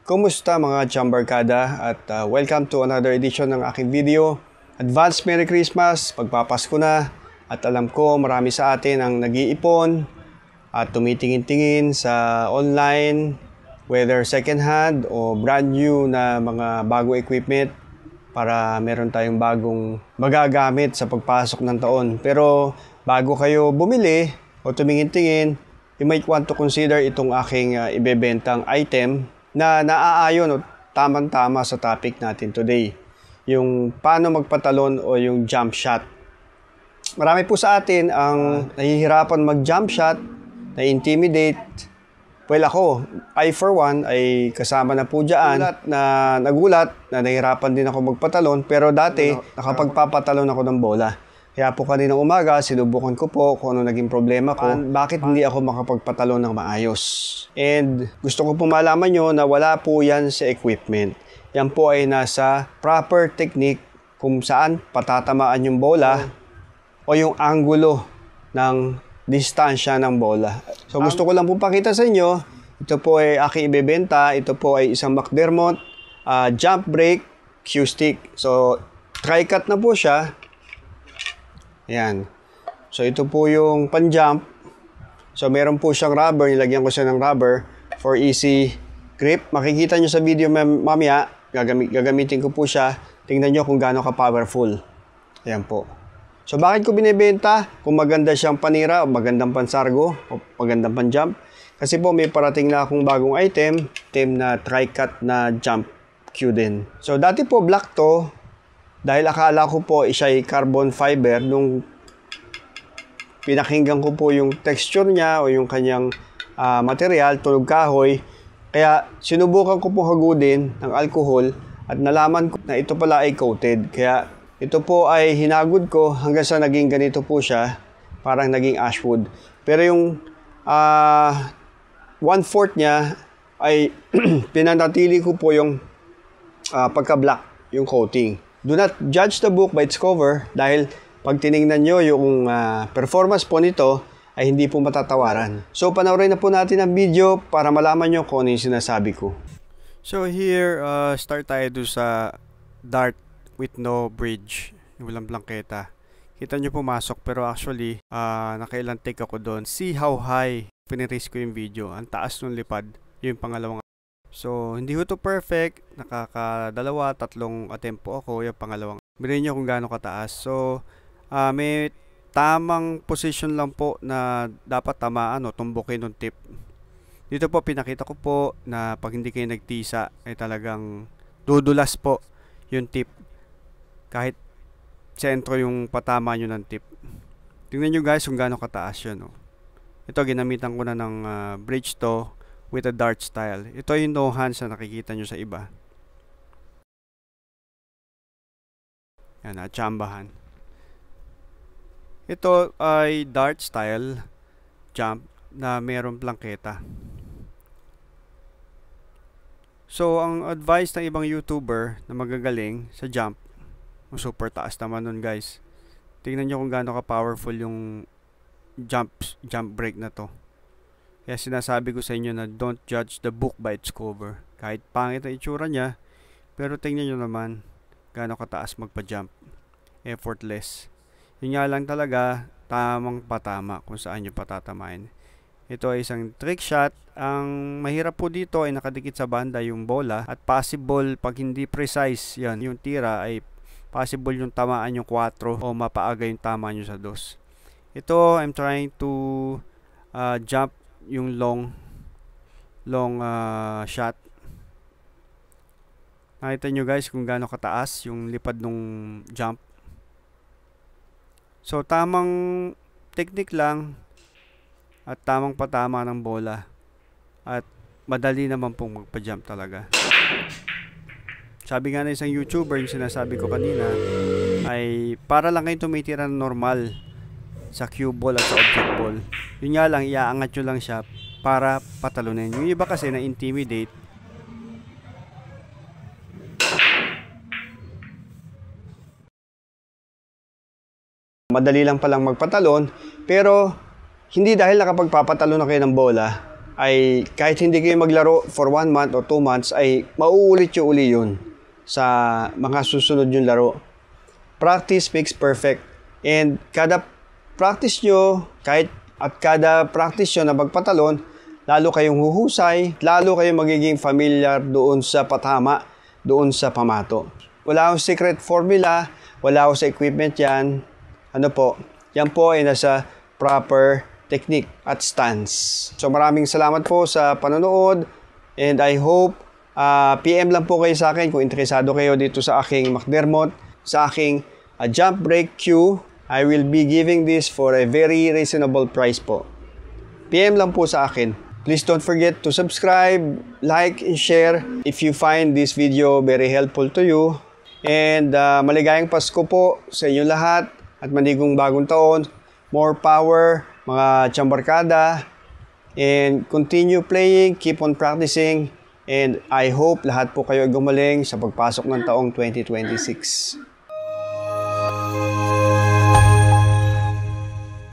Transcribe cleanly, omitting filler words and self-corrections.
Kumusta mga chambarkada at welcome to another edition ng aking video. Advance Merry Christmas, pagpapasko na at alam ko marami sa atin ang nag-iipon at tumitingin-tingin sa online, whether second hand o brand new na mga bagong equipment para meron tayong bagong magagamit sa pagpasok ng taon. Pero bago kayo bumili o tumingin-tingin, you might want to consider itong aking ibebentang item na naaayon o tamang-tama sa topic natin today. Yung paano magpatalon o yung jump shot. Marami po sa atin ang nahihirapan mag-jump shot, na-intimidate. Well, I for one ay kasama na po dyan. Nagulat na nahihirapan din ako magpatalon, pero dati nakapagpapatalon ako ng bola. Kaya po kaninang umaga, sinubukan ko po kung ano naging problema ko. Bakit hindi ako makapagpatalon ng maayos? And gusto ko po malaman nyo na wala po yan sa equipment. Yan po ay nasa proper technique kung saan patatamaan yung bola o yung angulo ng distansya ng bola. So gusto ko lang po pakita sa inyo. Ito po ay aking ibebenta. Ito po ay isang McDermott jump brake Q-stick. So tri-cut na po siya. Ayan. So, ito po yung pan-jump. So, meron po siyang rubber. Nilagyan ko siya ng rubber for easy grip. Makikita nyo sa video mamaya. Gagamitin ko po siya. Tingnan nyo kung gaano ka-powerful. Ayan po. So, bakit ko binibenta? Kung maganda siyang panira, o magandang pansargo, o magandang pan-jump. Kasi po, may parating na akong bagong item. Item na tri-cut na jump Q din. So, dati po black to. Dahil akala ko po siya ay carbon fiber, nung pinakinggan ko po yung texture niya o yung kanyang material, tunog kahoy, kaya sinubukan ko po hagudin ng alcohol at nalaman ko na ito pala ay coated. Kaya ito po ay hinagod ko hanggang sa naging ganito po siya, parang naging ashwood. Pero yung 1/4 niya ay pinanatili ko po yung pagka-black, yung coating. Do not judge the book by its cover dahil pag tinignan nyo yung performance po nito ay hindi po matatawaran. So panoorin na po natin ang video para malaman nyo kung ano yung sinasabi ko. So here, start tayo do sa dart with no bridge. Walang blanketa. Kita nyo pumasok pero actually nakailang take ako doon. See how high piniraise ko yung video. Ang taas ng lipad. Yung pangalawang. So, hindi ko to perfect. Nakakadalawa, tatlong attempt po ako. Yung pangalawang. Bilhin nyo kung gaano kataas. So, may tamang position lang po na dapat tamaan o tumbukin ng tip. Dito po, pinakita ko po na pag hindi kayo nagtisa, ay talagang dudulas po yung tip. Kahit sentro yung patama nyo ng tip. Tingnan nyo guys kung gaano kataas yun. Ito, ginamitan ko na ng bridge to with a dart style. Ito yung no hands na nakikita nyo sa iba. Yan, chambahan. Ito ay dart style jump na mayroong planketa. So, ang advice ng ibang YouTuber na magagaling sa jump, super taas naman nun guys. Tingnan nyo kung gaano ka-powerful yung jump break na to. Kaya sinasabi ko sa inyo na don't judge the book by its cover. Kahit pangit ang itsura niya, pero tingnan nyo naman gaano kataas magpa-jump. Effortless. Yun nga lang talaga, tamang patama kung saan nyo patatamain. Ito ay isang trick shot. Ang mahirap po dito ay nakadikit sa banda yung bola at possible pag hindi precise yan, yung tira ay possible yung tamaan yung 4 o mapaaga yung tama nyo sa 2. Ito, I'm trying to jump yung long shot. Nakita nyo guys kung gaano kataas yung lipad nung jump. So tamang technique lang at tamang patama ng bola at madali naman pong magpa-jump talaga. Sabi nga na isang YouTuber, yung sinasabi ko kanina, ay para lang kayo tumitira ng normal sa cue ball at sa object ball. Yun nga lang, iaangat nyo lang siya para patalunin. Yung iba kasi na-intimidate. Madali lang palang magpatalon, pero hindi dahil nakapagpapatalon na kayo ng bola, ay kahit hindi kayo maglaro for 1 month o 2 months, ay mauulit yung uli yun sa mga susunod yung laro. Practice makes perfect. And kada practice nyo, kada practice nyo na magpatalon, lalo kayong huhusay, lalo kayong magiging familiar doon sa patama, doon sa pamato. Wala akong secret formula, wala akong sa equipment yan. Yan po ay nasa proper technique at stance. So maraming salamat po sa panonood, and I hope PM lang po kayo sa akin kung interesado kayo dito sa aking McDermott, sa aking jump brake cue. I will be giving this for a very reasonable price po. PM lang po sa akin. Please don't forget to subscribe, like, and share if you find this video very helpful to you. And maligayang Pasko po sa inyo lahat at manigong bagong taon. More power, mga chambarkada. And continue playing, keep on practicing. And I hope lahat po kayo gumaling sa pagpasok ng taong 2026.